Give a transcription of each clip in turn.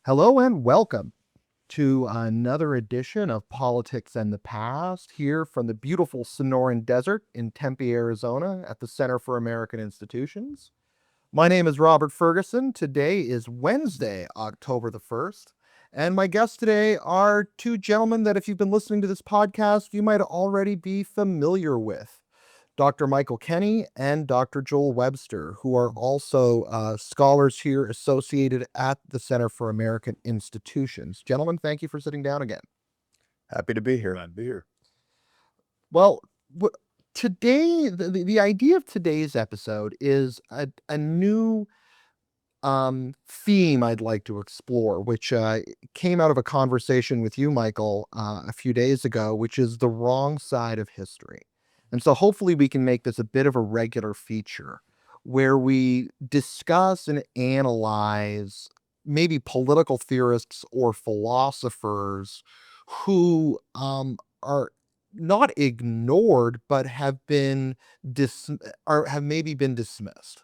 Hello and welcome to another edition of Politics and the Past here from the beautiful Sonoran Desert in Tempe, Arizona at the Center for American Institutions. My name is Robert Ferguson. Today is Wednesday, October the 1st, and my guests today are two gentlemen that if you've been listening to this podcast, you might already be familiar with. Dr. Michael Kenny and Dr. Joel Webster, who are also scholars here associated at the Center for American Institutions. Gentlemen, thank you for sitting down again. Happy to be here. Glad to be here. Well, today, the idea of today's episode is a new theme I'd like to explore, which came out of a conversation with you, Michael, a few days ago, which is the wrong side of history. And so hopefully we can make this a bit of a regular feature where we discuss and analyze maybe political theorists or philosophers who are not ignored, but have been have maybe been dismissed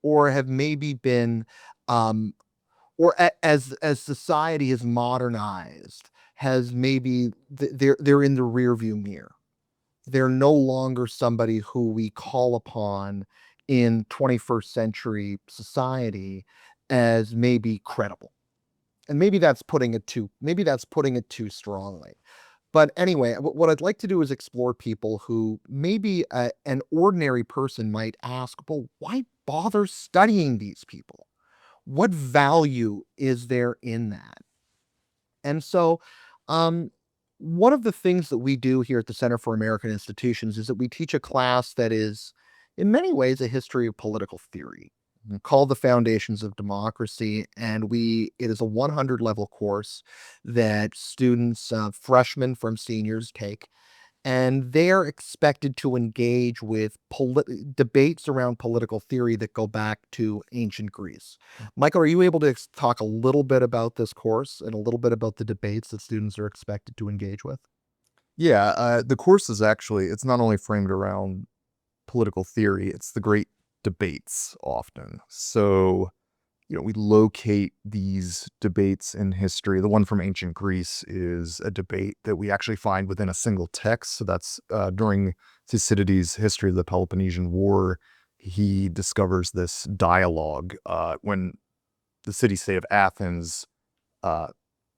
or have maybe been as society has modernized, has maybe they're in the rearview mirror. They're no longer somebody who we call upon in 21st century society as maybe credible. And maybe that's putting it too strongly. But anyway, what I'd like to do is explore people who maybe an ordinary person might ask, well, why bother studying these people? What value is there in that? And so, one of the things that we do here at the Center for American Institutions is that we teach a class that is, in many ways, a history of political theory called The Foundations of Democracy. And it is a 100 level course that students, freshmen from seniors take. And they're expected to engage with debates around political theory that go back to ancient Greece. Michael, are you able to talk a little bit about this course and a little bit about the debates that students are expected to engage with? Yeah, the course is it's not only framed around political theory, it's the great debates often. So, we locate these debates in history. The one from ancient Greece is a debate that we actually find within a single text. So that's during Thucydides' History of the Peloponnesian War. He discovers this dialogue when the city-state of Athens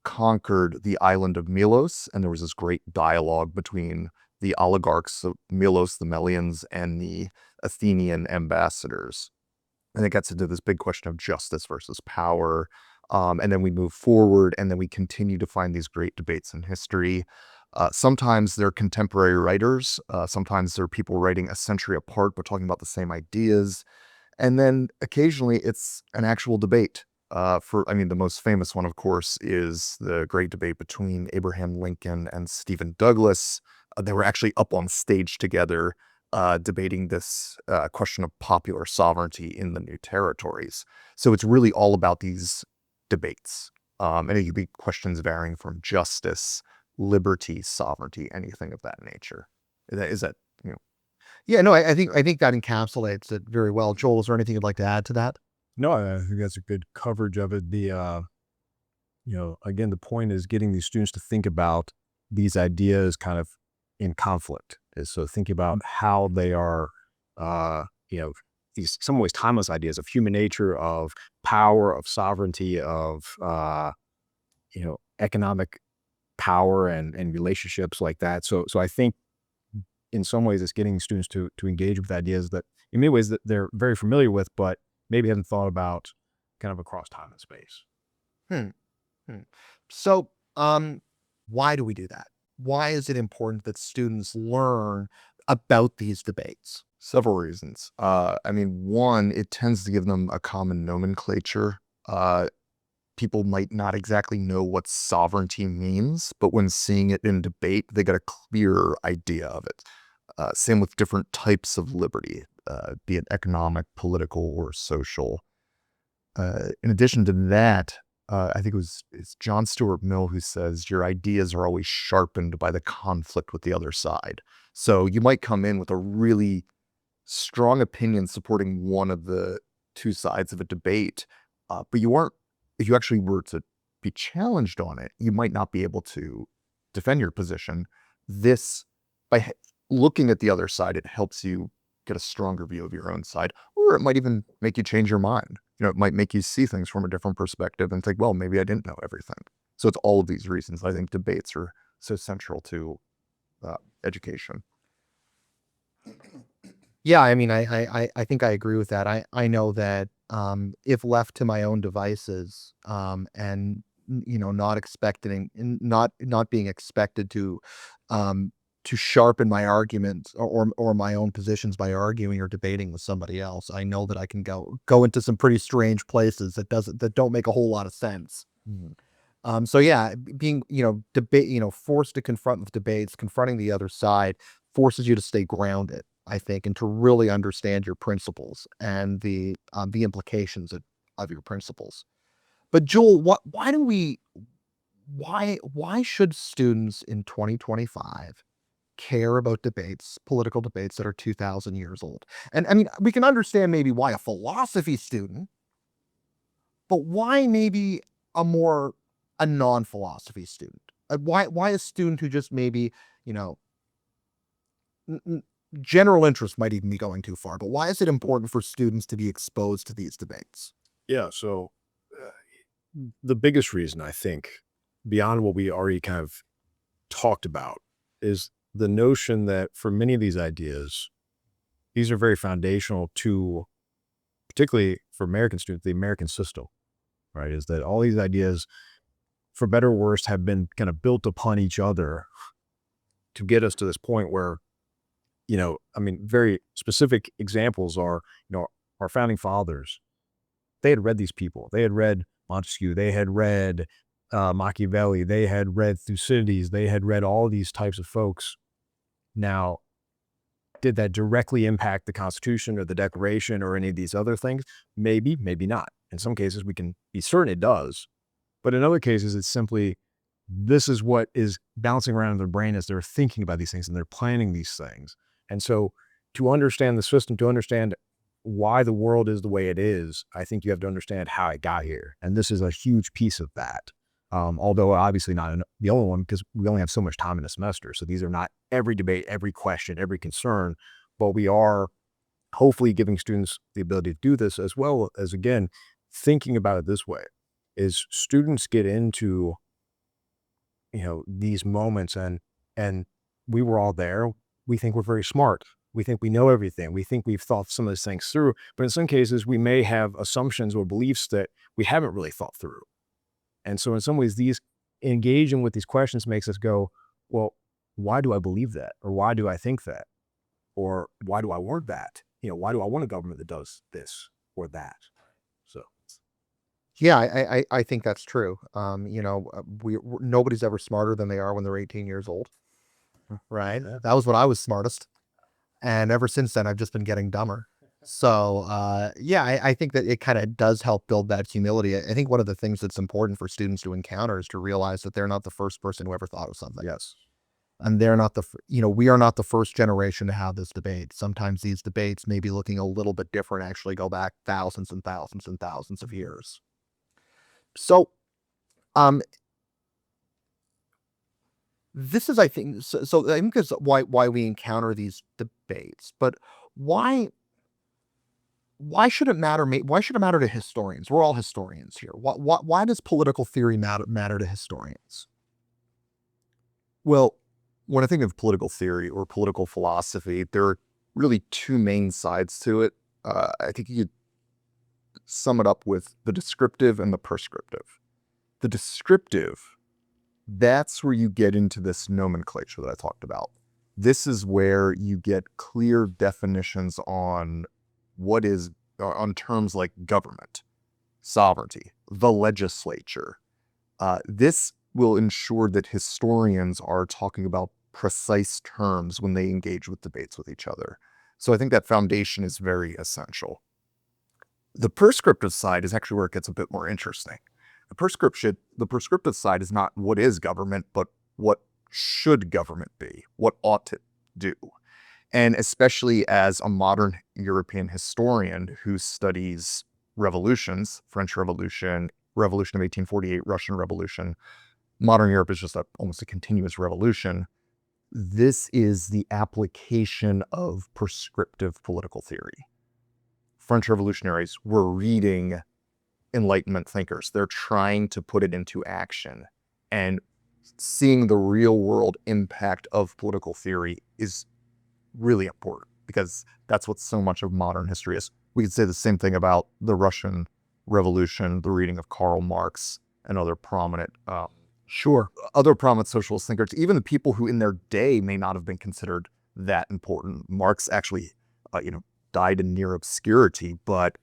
conquered the island of Melos, and there was this great dialogue between the oligarchs of Melos, the Melians, and the Athenian ambassadors. And it gets into this big question of justice versus power. And then we move forward, and then we continue to find these great debates in history. Sometimes they're contemporary writers. Sometimes they're people writing a century apart, but talking about the same ideas. And then occasionally it's an actual debate. The most famous one, of course, is the great debate between Abraham Lincoln and Stephen Douglas. They were actually up on stage together debating this question of popular sovereignty in the new territories. So it's really all about these debates. And it could be questions varying from justice, liberty, sovereignty, anything of that nature. Is that Yeah, no, I think that encapsulates it very well. Joel, is there anything you'd like to add to that? No, I think that's a good coverage of it. Again, the point is getting these students to think about these ideas kind of in conflict. So think about how they are, these some ways timeless ideas of human nature, of power, of sovereignty, of, economic power and relationships like that. So I think in some ways it's getting students to engage with ideas that in many ways that they're very familiar with, but maybe haven't thought about kind of across time and space. So, why do we do that? Why is it important that students learn about these debates? Several reasons. One, it tends to give them a common nomenclature. People might not exactly know what sovereignty means, but when seeing it in debate, they get a clearer idea of it. Same with different types of liberty, be it economic, political, or social. In addition to that, I think it's John Stuart Mill who says your ideas are always sharpened by the conflict with the other side. So you might come in with a really strong opinion supporting one of the two sides of a debate, but if you actually were to be challenged on it, you might not be able to defend your position. This, by looking at the other side, it helps you get a stronger view of your own side, or it might even make you change your mind. It might make you see things from a different perspective and think, well, maybe I didn't know everything. So it's all of these reasons I think debates are so central to education. Yeah, I mean, I think I agree with that. I know that if left to my own devices, and not expecting, not being expected to sharpen my arguments or my own positions by arguing or debating with somebody else, I know that I can go into some pretty strange places that don't make a whole lot of sense. So yeah, being, forced to confront with debates, confronting the other side forces you to stay grounded, I think, and to really understand your principles and the implications of your principles. But Joel, why should students in 2025 care about political debates that are 2,000 years old? And I mean, we can understand maybe why a philosophy student, but why maybe a non-philosophy student? Why a student who just maybe, you know, general interest might even be going too far, but why is it important for students to be exposed to these debates? Yeah. So the biggest reason, I think, beyond what we already kind of talked about, is the notion that for many of these ideas, these are very foundational to, particularly for American students, the American system, right? Is that all these ideas, for better or worse, have been kind of built upon each other to get us to this point where, I mean, very specific examples are, our founding fathers, they had read these people. They had read Montesquieu. They had read Machiavelli. They had read Thucydides. They had read all these types of folks. Now, did that directly impact the Constitution or the Declaration or any of these other things? Maybe, maybe not. In some cases, we can be certain it does. But in other cases, it's simply, this is what is bouncing around in their brain as they're thinking about these things and they're planning these things. And so to understand the system, to understand why the world is the way it is, I think you have to understand how it got here. And this is a huge piece of that. Although obviously not the only one, because we only have so much time in a semester. So these are not every debate, every question, every concern, but we are hopefully giving students the ability to do this, as well as, again, thinking about it this way, is students get into, these moments and we were all there. We think we're very smart. We think we know everything. We think we've thought some of these things through, but in some cases we may have assumptions or beliefs that we haven't really thought through. And so in some ways, these engaging with these questions makes us go, well, why do I believe that? Or why do I think that? Or why do I want that? Why do I want a government that does this or that? So Yeah, I think that's true. Nobody's ever smarter than they are when they're 18 years old, right? yeah. That was when I was smartest, and ever since then, I've just been getting dumber. So, yeah, I think that it kind of does help build that humility. I think one of the things that's important for students to encounter is to realize that they're not the first person who ever thought of something. Yes. And they're not we are not the first generation to have this debate. Sometimes these debates may be looking a little bit different, actually go back thousands and thousands and thousands of years. So, um, this is, I think, so I think that's why we encounter these debates, but why why should it matter? Why should it matter to historians? We're all historians here. Why does political theory matter to historians? Well, when I think of political theory or political philosophy, there are really two main sides to it. I think you could sum it up with the descriptive and the prescriptive. The descriptive, that's where you get into this nomenclature that I talked about. This is where you get clear definitions on on terms like government, sovereignty, the legislature. This will ensure that historians are talking about precise terms when they engage with debates with each other. So I think that foundation is very essential. The prescriptive side is actually where it gets a bit more interesting. The prescriptive side is not what is government, but what should government be? What ought it do? And especially as a modern European historian who studies revolutions, French Revolution, Revolution of 1848, Russian Revolution. Modern Europe is just almost a continuous revolution. This is the application of prescriptive political theory. French revolutionaries were reading Enlightenment thinkers. They're trying to put it into action, and seeing the real world impact of political theory is really important, because that's what so much of modern history is. We could say the same thing about the Russian Revolution, the reading of Karl Marx and other prominent socialist thinkers, even the people who in their day may not have been considered that important. Marx actually, died in near obscurity, but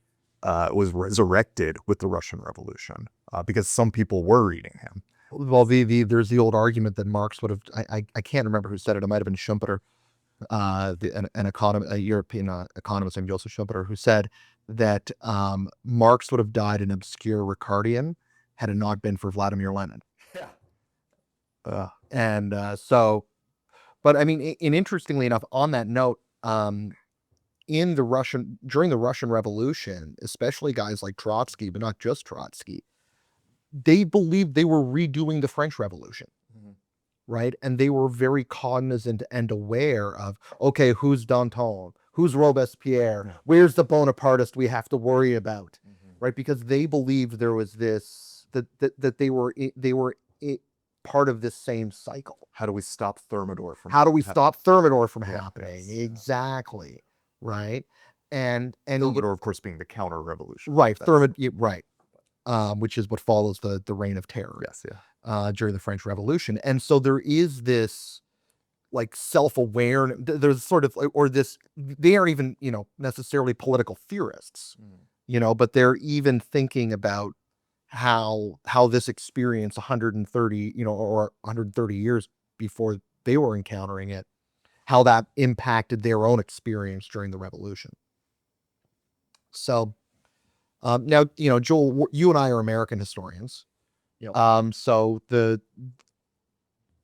was resurrected with the Russian Revolution because some people were reading him. Well, there's the old argument that Marx would have, I can't remember who said it. It might have been Schumpeter, a European economist named Joseph Schumpeter, who said that Marx would have died an obscure Ricardian had it not been for Vladimir Lenin. Yeah. But I mean, and interestingly enough, on that note, during the Russian Revolution, especially guys like Trotsky, but not just Trotsky, they believed they were redoing the French Revolution, right? And they were very cognizant and aware of, okay, who's Danton, who's Robespierre, where's the Bonapartist we have to worry about, right? Because they believed there was this, that they were part of this same cycle. How do we stop Thermidor from happening? Exactly. Right. And Thermidor, of course, being the counter-revolution. Right. Which is what follows the Reign of Terror. Yes. Yeah. During the French Revolution. And so there is this like self-awareness, there's sort of, or this, they aren't even, necessarily political theorists, but they're even thinking about how this experience 130, or 130 years before they were encountering it, how that impacted their own experience during the revolution. So now, Joel, you and I are American historians. Yep. So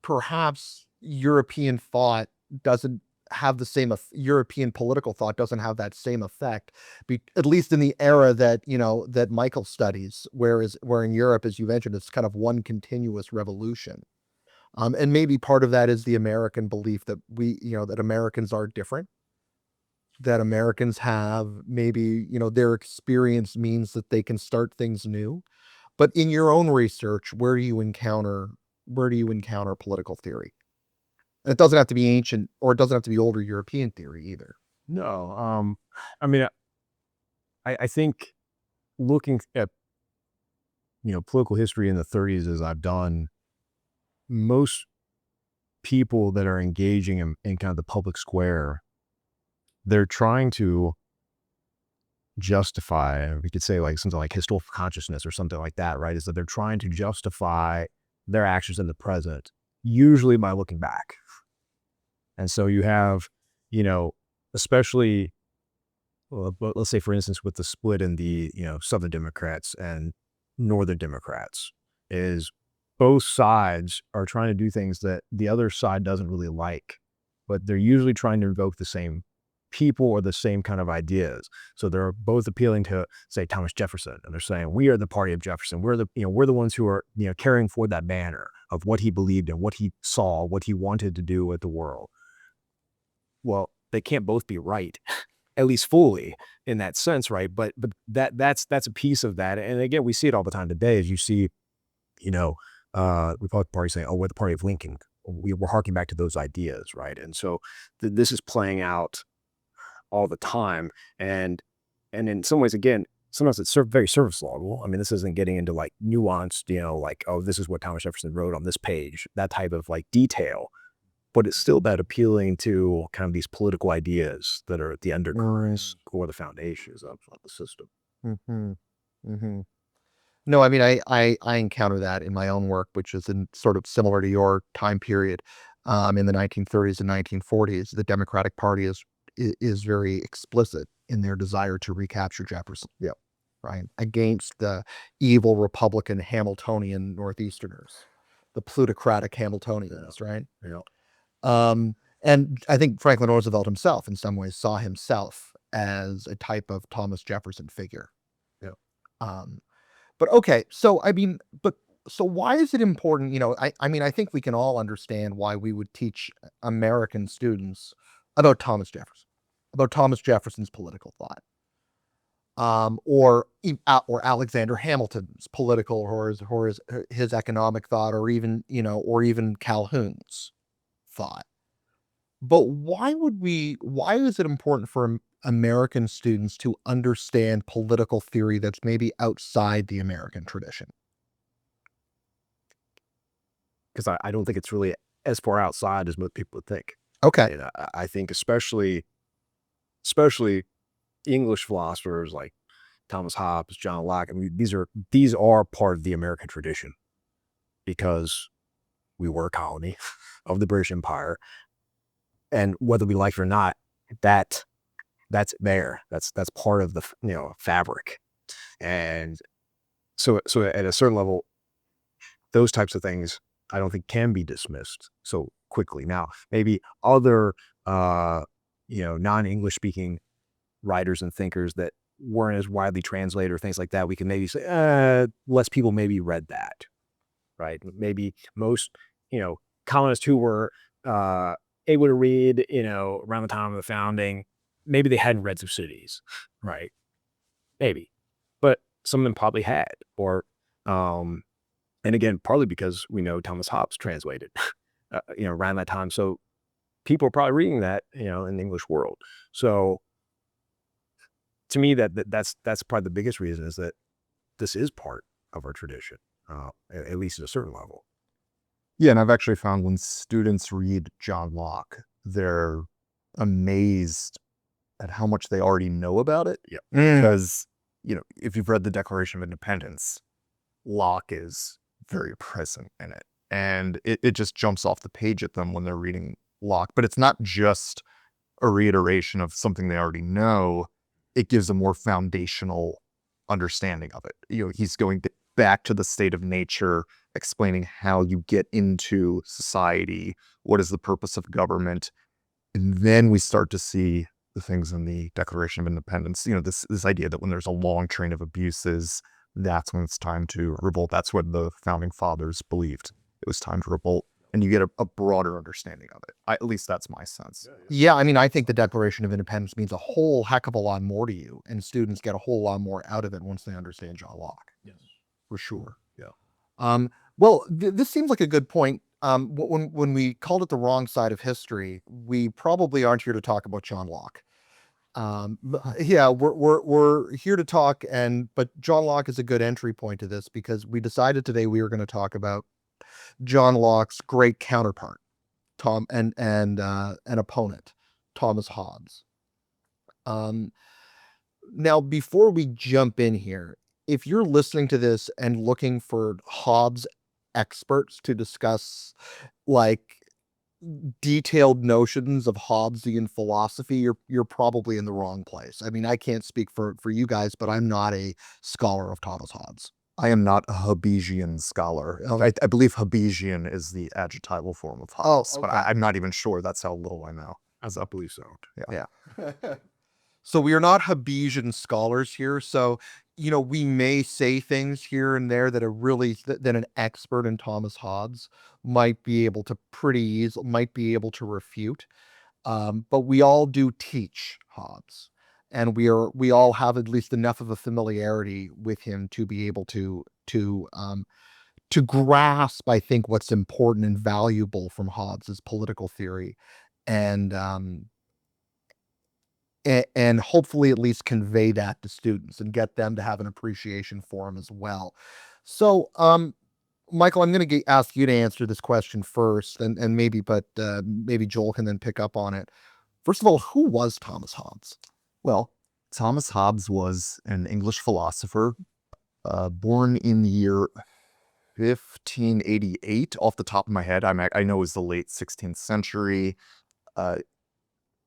perhaps European thought doesn't have the same, European political thought doesn't have that same effect, at least in the era that, that Michael studies, where in Europe, as you mentioned, it's kind of one continuous revolution. And maybe part of that is the American belief that that Americans are different, that Americans have maybe, their experience means that they can start things new. But in your own research, where do you encounter political theory? And it doesn't have to be ancient, or it doesn't have to be older European theory either. No. I mean, I think looking at, political history in the 30s, as I've done, most people that are engaging in kind of the public square, they're trying to justify, we could say like something like historical consciousness or something like that, right? Is that they're trying to justify their actions in the present, usually by looking back. And so you have, especially, but let's say, for instance, with the split in the, Southern Democrats and Northern Democrats, is both sides are trying to do things that the other side doesn't really like, but they're usually trying to invoke the same people or the same kind of ideas. So they're both appealing to, say, Thomas Jefferson, and they're saying, we are the party of Jefferson. We're the ones who are, carrying forward that banner of what he believed in, what he saw, what he wanted to do with the world. Well, they can't both be right, at least fully in that sense, right? But that's a piece of that. And again, we see it all the time today, as you see, Republican Party saying, oh, we're the party of Lincoln. We're harking back to those ideas, right? And so this is playing out all the time. And in some ways, again, sometimes it's very surface level. I mean, this isn't getting into like nuanced, like, oh, this is what Thomas Jefferson wrote on this page, that type of like detail. But it's still about appealing to kind of these political ideas that are at the undercurrents or the foundations of the system. No, I mean, I encounter that in my own work, which is sort of similar to your time period. In the 1930s and 1940s, the Democratic Party is very explicit in their desire to recapture Jefferson. Yeah. Right. Against the evil Republican Hamiltonian Northeasterners, the plutocratic Hamiltonians, right? Yeah. And I think Franklin Roosevelt himself, in some ways, saw himself as a type of Thomas Jefferson figure. Yeah. But okay, so I mean, but so why is it important? I mean, I think we can all understand why we would teach American students about Thomas Jefferson, about Thomas Jefferson's political thought, or Alexander Hamilton's political or his economic thought, or even Calhoun's thought. But why is it important for American students to understand political theory that's maybe outside the American tradition? Because I don't think it's really as far outside as most people would think. Okay. And I think especially English philosophers like Thomas Hobbes, John Locke. I mean, these are part of the American tradition because we were a colony of the British Empire, and whether we like it or not, that's there. That's part of the fabric, and so at a certain level, those types of things I don't think can be dismissed so quickly. Now, maybe other non-English speaking writers and thinkers that weren't as widely translated or things like that, we can maybe say less people maybe read that, right? Maybe most colonists who were able to read around the time of the founding, maybe they hadn't read Thucydides, right? Maybe, but some of them probably had, or and again, partly because we know Thomas Hobbes translated around that time, so people are probably reading that in the English world. So to me, that's probably the biggest reason, is that this is part of our tradition, at least at a certain level. Yeah, and I've actually found when students read John Locke, they're amazed at how much they already know about it. Yeah. Because, if you've read the Declaration of Independence, Locke is very present in it. And it just jumps off the page at them when they're reading Locke. But it's not just a reiteration of something they already know. It gives a more foundational understanding of it. He's going back to the state of nature, explaining how you get into society, what is the purpose of government. And then we start to see the things in the Declaration of Independence, this idea that when there's a long train of abuses, that's when it's time to revolt. That's what the founding fathers believed. It was time to revolt. And you get a broader understanding of it. At least that's my sense. Yeah, I mean, I think the Declaration of Independence means a whole heck of a lot more to you, and students get a whole lot more out of it once they understand John Locke. Yes, For sure. yeah. Well, this seems like a good point. When we called it the wrong side of history, we probably aren't here to talk about John Locke. Yeah, we're here to talk, but John Locke is a good entry point to this, because we decided today we were going to talk about John Locke's great counterpart, and an opponent, Thomas Hobbes. Now, before we jump in here, if you're listening to this and looking for Hobbes experts to discuss like detailed notions of Hobbesian philosophy, you're probably in the wrong place. I mean, I can't speak for you guys, but I'm not a scholar of Thomas Hobbes. I am not a Hobbesian scholar. I believe Hobbesian is the adjectival form of Hobbes, but okay. I'm not even sure. That's how little I know. As I believe so. Yeah. So we are not Hobbesian scholars here. So, we may say things here and there that that an expert in Thomas Hobbes might be able to refute. But we all do teach Hobbes, and we all have at least enough of a familiarity with him to be able to grasp, I think, what's important and valuable from Hobbes's political theory, and and hopefully at least convey that to students and get them to have an appreciation for him as well. So, Michael, I'm going to ask you to answer this question first, and maybe Joel can then pick up on it. First of all, who was Thomas Hobbes? Well, Thomas Hobbes was an English philosopher, born in the year 1588. Off the top of my head, I know it was the late 16th century.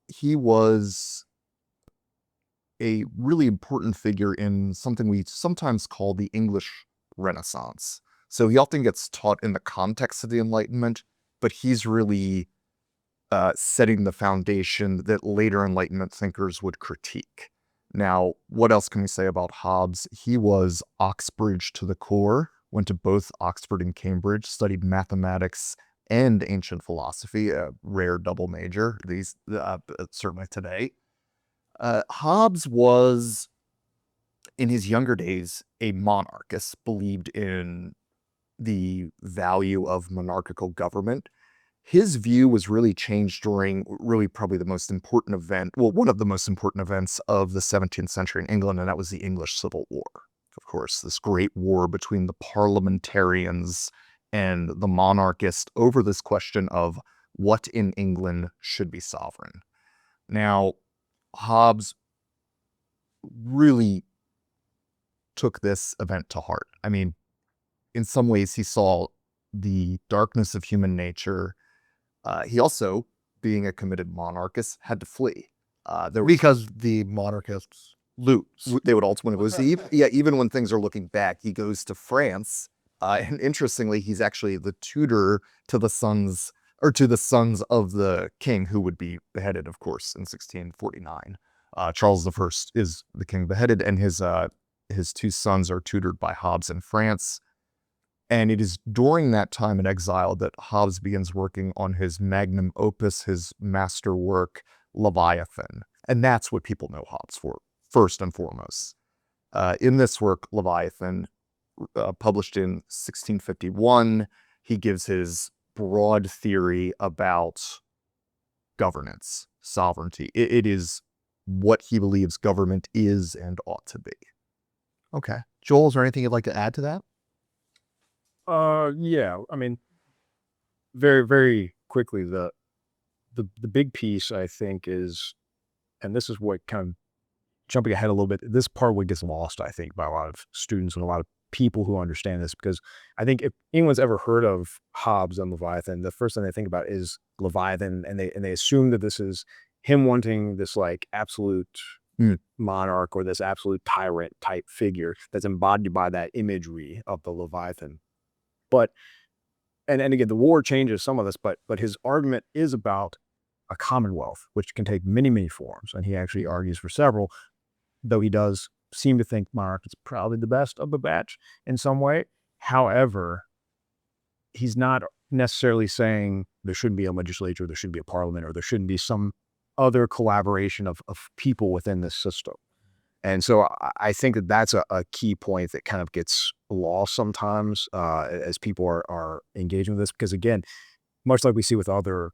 He was a really important figure in something we sometimes call the English Renaissance. So he often gets taught in the context of the Enlightenment, but he's really setting the foundation that later Enlightenment thinkers would critique. Now, what else can we say about Hobbes? He was Oxbridge to the core, went to both Oxford and Cambridge, studied mathematics and ancient philosophy, a rare double major, these certainly today. Hobbes was, in his younger days, a monarchist, believed in the value of monarchical government. His view was really changed during really probably the most important event, well, one of the most important events of the 17th century in England, and that was the English Civil War. Of course, this great war between the parliamentarians and the monarchists over this question of what in England should be sovereign. Now, Hobbes really took this event to heart. I mean, in some ways, he saw the darkness of human nature. He also, being a committed monarchist, had to flee. Because the monarchists lose. They would ultimately lose. Even when things are looking back, he goes to France. And interestingly, he's actually the tutor to the sons of the king who would be beheaded, of course, in 1649. Charles I is the king beheaded, and his two sons are tutored by Hobbes in France. And it is during that time in exile that Hobbes begins working on his magnum opus, his masterwork, Leviathan. And that's what people know Hobbes for, first and foremost. In this work, Leviathan, published in 1651, he gives his broad theory about governance, sovereignty. It is what he believes government is and ought to be. Okay. Joel, is there anything you'd like to add to that? Yeah. I mean, very, very quickly, the big piece I think is, and this is what kind of jumping ahead a little bit, this part what gets lost, I think, by a lot of students and a lot of people who understand this, because I think if anyone's ever heard of Hobbes and Leviathan, the first thing they think about is Leviathan, and they assume that this is him wanting this like absolute monarch or this absolute tyrant type figure that's embodied by that imagery of the Leviathan. But and again, the war changes some of this, but his argument is about a commonwealth, which can take many, many forms, and he actually argues for several, though he does seem to think monarch is probably the best of the batch in some way. However, he's not necessarily saying there shouldn't be a legislature, there shouldn't be a parliament, or there shouldn't be some other collaboration of people within this system. And so I think that that's a key point that kind of gets lost sometimes as people are engaging with this, because again, much like we see with other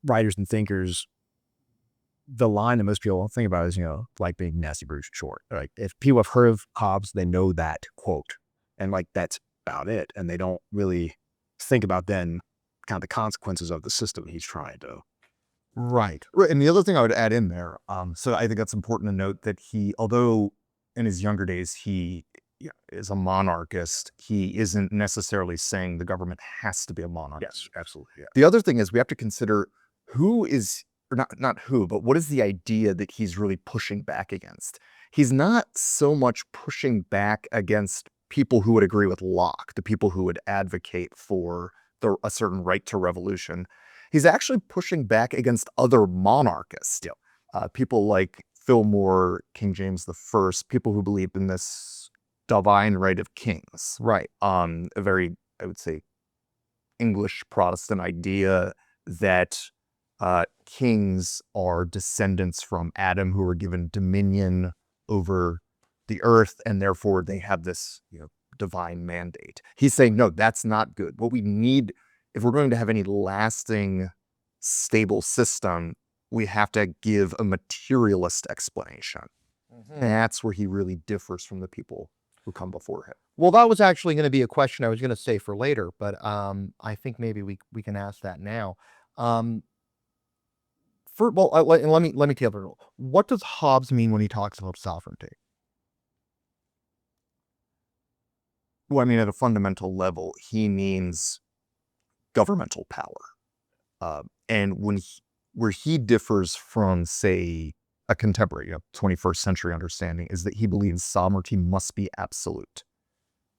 writers and thinkers, the line that most people think about is, like being nasty, brute, short. Like if people have heard of Hobbes, they know that quote, and like that's about it, and they don't really think about then kind of the consequences of the system he's trying to. Right. And the other thing I would add in there, so I think that's important to note that he, although in his younger days he is a monarchist, he isn't necessarily saying the government has to be a monarch. Yes, absolutely. Yeah. The other thing is we have to consider who is, or not who, but what is the idea that he's really pushing back against? He's not so much pushing back against people who would agree with Locke, the people who would advocate for a certain right to revolution. He's actually pushing back against other monarchists. People like Fillmore, King James I, people who believed in this divine right of kings. Right. A very, I would say, English Protestant idea that kings are descendants from Adam who were given dominion over the earth, and therefore they have this divine mandate. He's saying, no, that's not good. What we need, if we're going to have any lasting, stable system, we have to give a materialist explanation. Mm-hmm. That's where he really differs from the people who come before him. Well, that was actually going to be a question I was going to say for later, but I think maybe we can ask that now. Let me tell you, what does Hobbes mean when he talks about sovereignty? Well, I mean, at a fundamental level, he means governmental power. And where he differs from, say, a contemporary 21st century understanding is that he believes sovereignty must be absolute.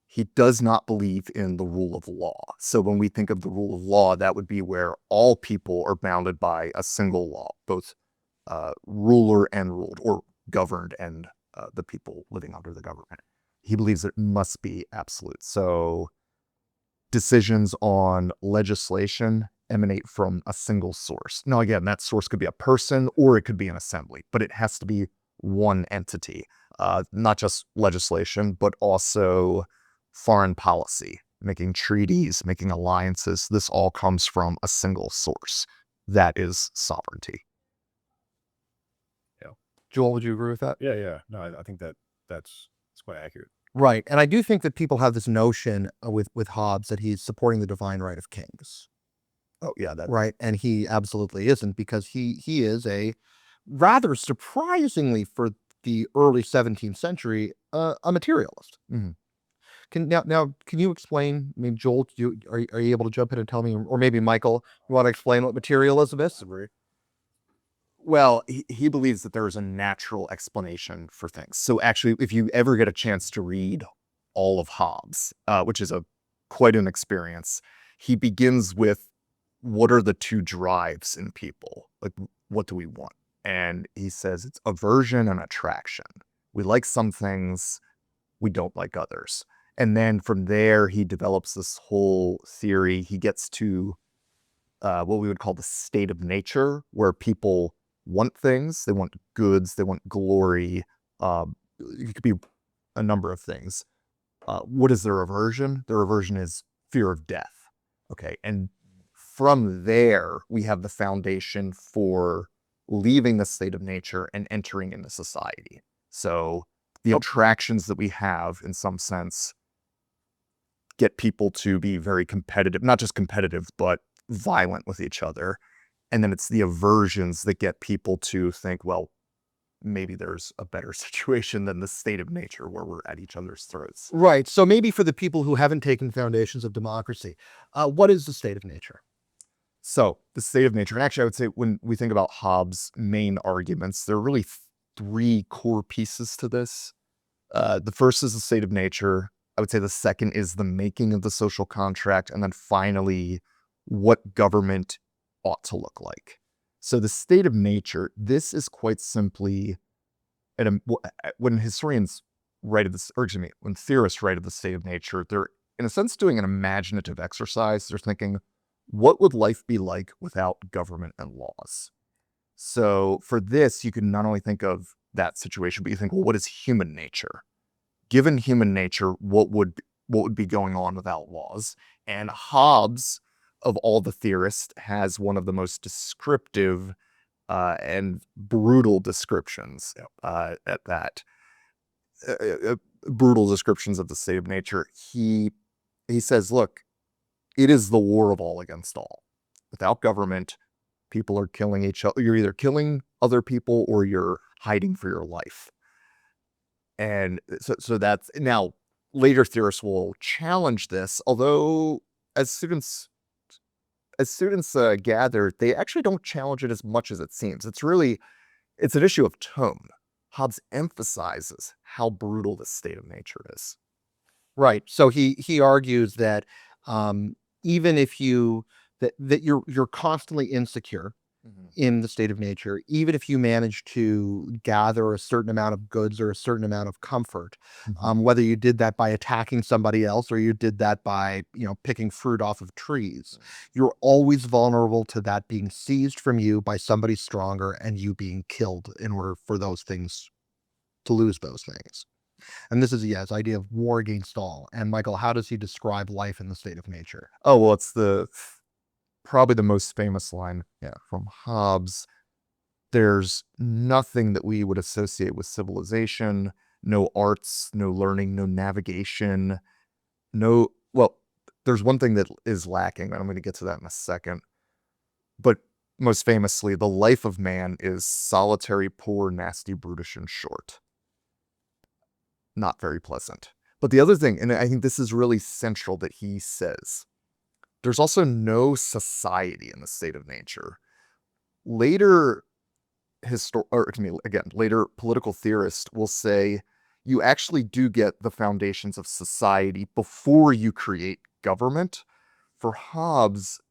He does not believe in the rule of law. So when we think of the rule of law, that would be where all people are bounded by a single law, both ruler and ruled, or governed and the people living under the government. He believes it must be absolute. So decisions on legislation emanate from a single source. Now, again, that source could be a person or it could be an assembly, but it has to be one entity, not just legislation, but also foreign policy, making treaties, making alliances. This all comes from a single source. That is sovereignty. Joel, would you agree with that? Yeah. No, I think that's quite accurate. Right. And I do think that people have this notion with Hobbes that he's supporting the divine right of kings. Oh, yeah. That, Right. And he absolutely isn't, because he is a, rather surprisingly for the early 17th century, a materialist. Mhm. Now, can you explain? I mean, Joel, are you able to jump in and tell me, or maybe Michael, you want to explain what materialism is? Well, he believes that there is a natural explanation for things. So actually, if you ever get a chance to read all of Hobbes, which is quite an experience, he begins with what are the two drives in people? Like, what do we want? And he says it's aversion and attraction. We like some things, we don't like others. And then from there, he develops this whole theory. He gets to what we would call the state of nature, where people want things, they want goods, they want glory. It could be a number of things. What is their aversion? Their aversion is fear of death. Okay. And from there, we have the foundation for leaving the state of nature and entering into society. So the attractions that we have, in some sense, get people to be very competitive, not just competitive, but violent with each other. And then it's the aversions that get people to think, well, maybe there's a better situation than the state of nature where we're at each other's throats. Right. So maybe for the people who haven't taken foundations of democracy, what is the state of nature? So the state of nature, and actually I would say when we think about Hobbes' main arguments, there are really three core pieces to this. The first is the state of nature. I would say the second is the making of the social contract. And then finally, what government ought to look like. So the state of nature, this is quite simply, when historians write of this, or excuse me, when theorists write of the state of nature, they're in a sense doing an imaginative exercise. They're thinking, what would life be like without government and laws? So for this, you can not only think of that situation, but you think, well, what is human nature? Given human nature, what would be going on without laws? And Hobbes, of all the theorists, has one of the most descriptive and brutal descriptions at that. Brutal descriptions of the state of nature. He says, look, it is the war of all against all. Without government, people are killing each other. You're either killing other people or you're hiding for your life. And so that's, now later theorists will challenge this, although as students gather, they actually don't challenge it as much as it seems. It's an issue of tone. Hobbes emphasizes how brutal the state of nature is. Right. So he argues that even if that you're constantly insecure in the state of nature, even if you manage to gather a certain amount of goods or a certain amount of comfort, whether you did that by attacking somebody else or you did that by, picking fruit off of trees, you're always vulnerable to that being seized from you by somebody stronger and you being killed in order for those things to lose those things. And this is, his idea of war against all. And Michael, how does he describe life in the state of nature? Oh, well, it's probably the most famous line from Hobbes. There's nothing that we would associate with civilization, no arts, no learning, no navigation, well, there's one thing that is lacking, and I'm going to get to that in a second. But most famously, the life of man is solitary, poor, nasty, brutish, and short. Not very pleasant. But the other thing, and I think this is really central, that he says, there's also no society in the state of nature. Later later political theorists will say you actually do get the foundations of society before you create government. For Hobbes,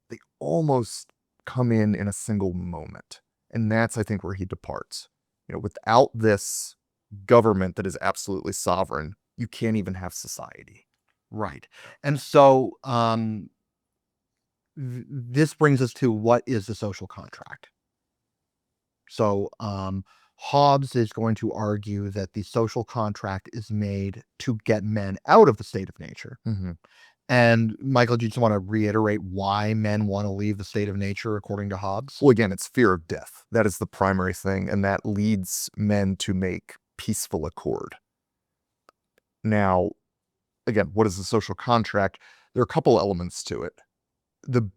they almost come in a single moment. And that's, I think, where he departs. Without this government that is absolutely sovereign, you can't even have society. Right. And so this brings us to what is the social contract? So Hobbes is going to argue that the social contract is made to get men out of the state of nature. Mm-hmm. And Michael, do you just want to reiterate why men want to leave the state of nature according to Hobbes? Well, again, it's fear of death. That is the primary thing, and that leads men to make peaceful accord. Now, again, what is the social contract? There are a couple elements to it. The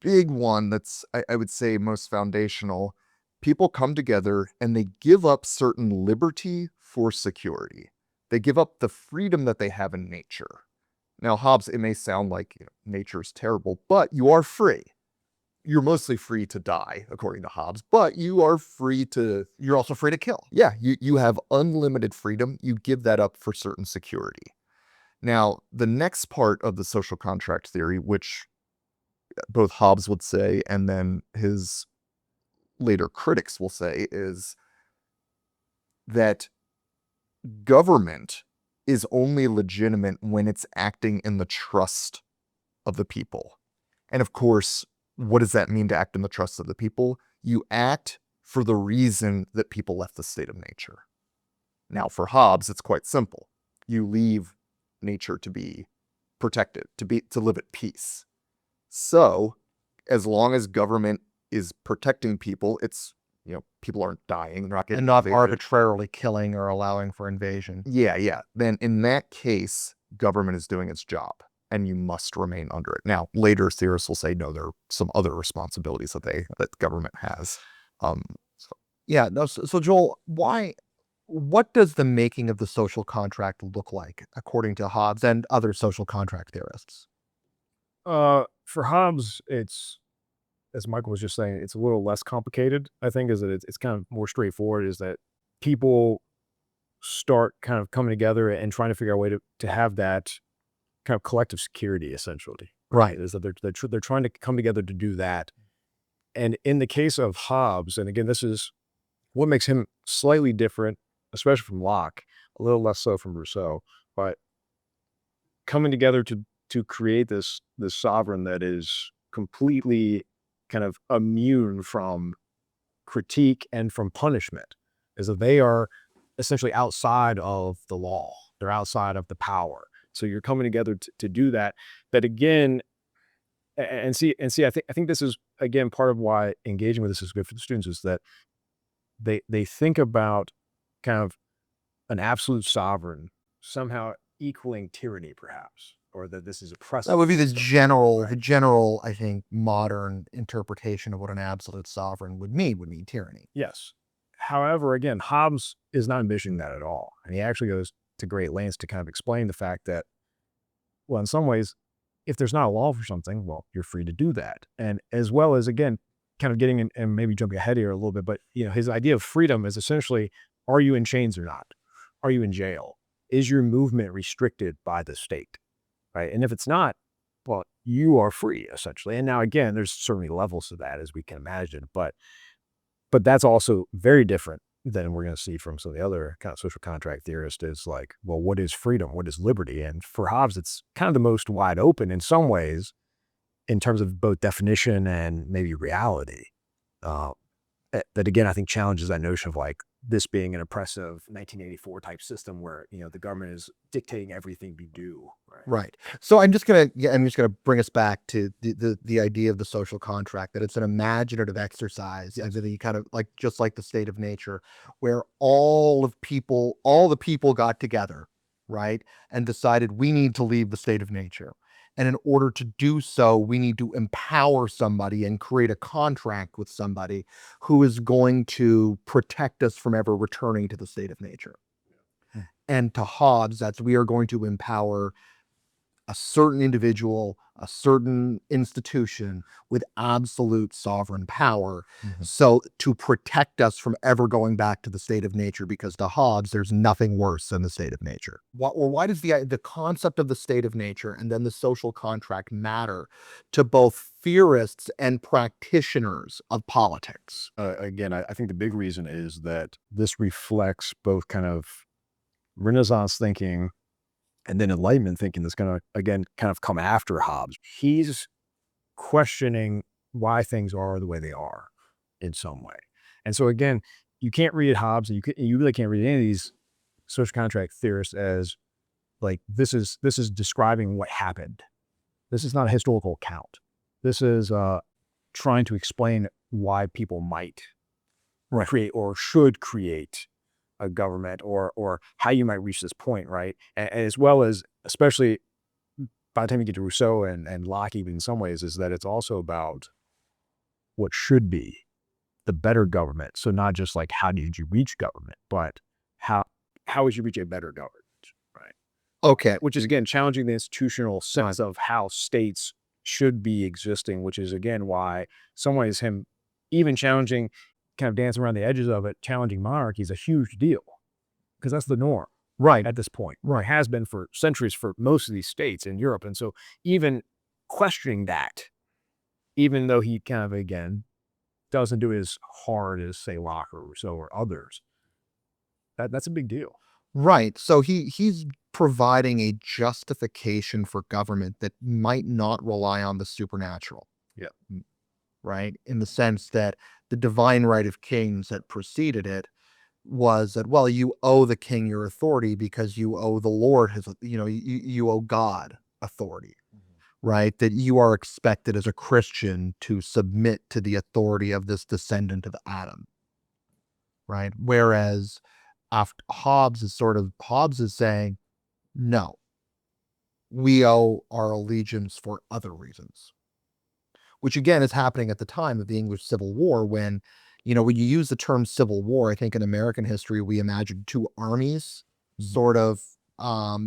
big one that's, I would say, most foundational, people come together and they give up certain liberty for security. They give up the freedom that they have in nature. Now, Hobbes, it may sound like nature is terrible, but you are free. You're mostly free to die, according to Hobbes, but you are free to... You're also free to kill. Yeah, you have unlimited freedom. You give that up for certain security. Now, the next part of the social contract theory, which both Hobbes would say and then his later critics will say, is that government is only legitimate when it's acting in the trust of the people. And of course, what does that mean to act in the trust of the people? You act for the reason that people left the state of nature. Now, for Hobbes, it's quite simple. You leave nature to be protected, to live at peace. So, as long as government is protecting people, it's, people aren't dying, they're not getting And not invaded. arbitrarily killing or allowing for invasion. Yeah. Then in that case, government is doing its job, and you must remain under it. Now, later theorists will say, no, there are some other responsibilities that government has. Yeah. No. So Joel, what does the making of the social contract look like, according to Hobbes and other social contract theorists? For Hobbes, it's, as Michael was just saying, it's a little less complicated. I think is that it's kind of more straightforward. Is that people start kind of coming together and trying to figure out a way to have that kind of collective security, essentially. Right. Is that they're trying to come together to do that. And in the case of Hobbes, and again, this is what makes him slightly different, especially from Locke, a little less so from Rousseau, but coming together to create this sovereign that is completely kind of immune from critique and from punishment, is that they are essentially outside of the law. They're outside of the power. So you're coming together to do that. That again, and see. I think this is again part of why engaging with this is good for the students, is that they think about kind of an absolute sovereign somehow equaling tyranny, perhaps, or that this is oppressive. That would be the system. general, I think, modern interpretation of what an absolute sovereign would mean tyranny. Yes. However, again, Hobbes is not envisioning that at all. And he actually goes to great lengths to kind of explain the fact that, well, in some ways, if there's not a law for something, well, you're free to do that. And as well as, again, kind of getting in, and maybe jumping ahead here a little bit, but his idea of freedom is essentially, are you in chains or not? Are you in jail? Is your movement restricted by the state? Right? And if it's not, well, you are free, essentially. And now, again, there's certainly levels to that, as we can imagine, but that's also very different than we're going to see from some of the other kind of social contract theorists. Is like, well, what is freedom? What is liberty? And for Hobbes, it's kind of the most wide open in some ways, in terms of both definition and maybe reality. That again, I think challenges that notion of like this being an oppressive 1984 type system where the government is dictating everything you do. Right. So I'm just gonna bring us back to the idea of the social contract, that it's an imaginative exercise, and that you kind of like, just like the state of nature, where all the people got together, right, and decided we need to leave the state of nature. And in order to do so, we need to empower somebody and create a contract with somebody who is going to protect us from ever returning to the state of nature. And to Hobbes, that's, we are going to empower a certain individual, a certain institution with absolute sovereign power. So to protect us from ever going back to the state of nature, because to Hobbes, there's nothing worse than the state of nature. Why does the concept of the state of nature and then the social contract matter to both theorists and practitioners of politics? Again, I think the big reason is that this reflects both kind of Renaissance thinking and then Enlightenment thinking that's going to, again, kind of come after Hobbes. He's questioning why things are the way they are in some way. And so, again, you can't read Hobbes, and you really can't read any of these social contract theorists as like this is describing what happened. This is not a historical account. This is trying to explain why people might create or should create a government, or how you might reach this point, right? And as well as, especially by the time you get to Rousseau and Locke, even in some ways, is that it's also about what should be the better government. So not just like how did you reach government, but how would you reach a better government, right? Okay. Which is, again, challenging the institutional sense of how states should be existing, which is, again, why in some ways him even challenging, kind of dancing around the edges of it, challenging monarchy is a huge deal, because that's the norm at this point. It has been for centuries for most of these states in Europe. And so even questioning that, even though he kind of, again, doesn't do it as hard as, say, Locke or Rousseau or others, that's a big deal. Right. So he's providing a justification for government that might not rely on the supernatural. Yeah. Right. In the sense that the divine right of kings that preceded it was that, well, you owe the king your authority because you owe the Lord his, you owe God authority, right? That you are expected as a Christian to submit to the authority of this descendant of Adam, right? Whereas after Hobbes is saying, no, we owe our allegiance for other reasons, which again is happening at the time of the English Civil War when you use the term Civil War, I think in American history, we imagine two armies, sort of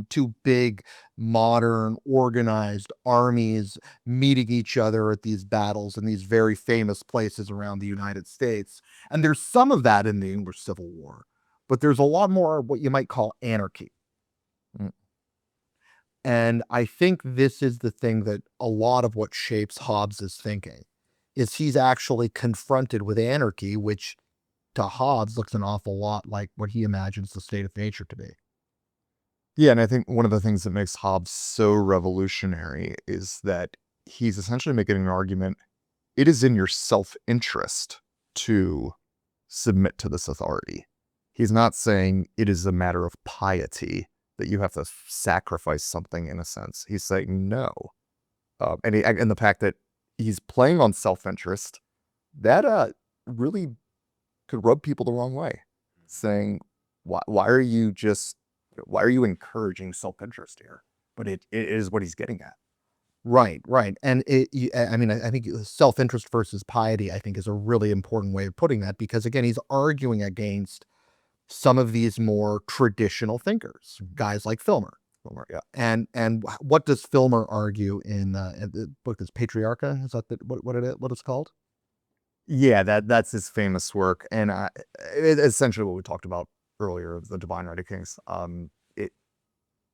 two big, modern, organized armies meeting each other at these battles in these very famous places around the United States. And there's some of that in the English Civil War, but there's a lot more what you might call anarchy. And I think this is the thing that a lot of what shapes Hobbes' thinking is he's actually confronted with anarchy, which to Hobbes looks an awful lot like what he imagines the state of nature to be. Yeah, and I think one of the things that makes Hobbes so revolutionary is that he's essentially making an argument. It is in your self-interest to submit to this authority. He's not saying it is a matter of piety that you have to sacrifice something in a sense. He's saying no. And the fact that he's playing on self-interest, that really could rub people the wrong way. Saying, why are you encouraging self-interest here? But it is what he's getting at. Right. And I think self-interest versus piety, I think, is a really important way of putting that, because again, he's arguing against some of these more traditional thinkers, guys like Filmer. Yeah. And what does Filmer argue in the book? Is Patriarcha? Is that what it's called? Yeah, that's his famous work, and it's essentially what we talked about earlier of the divine right of kings.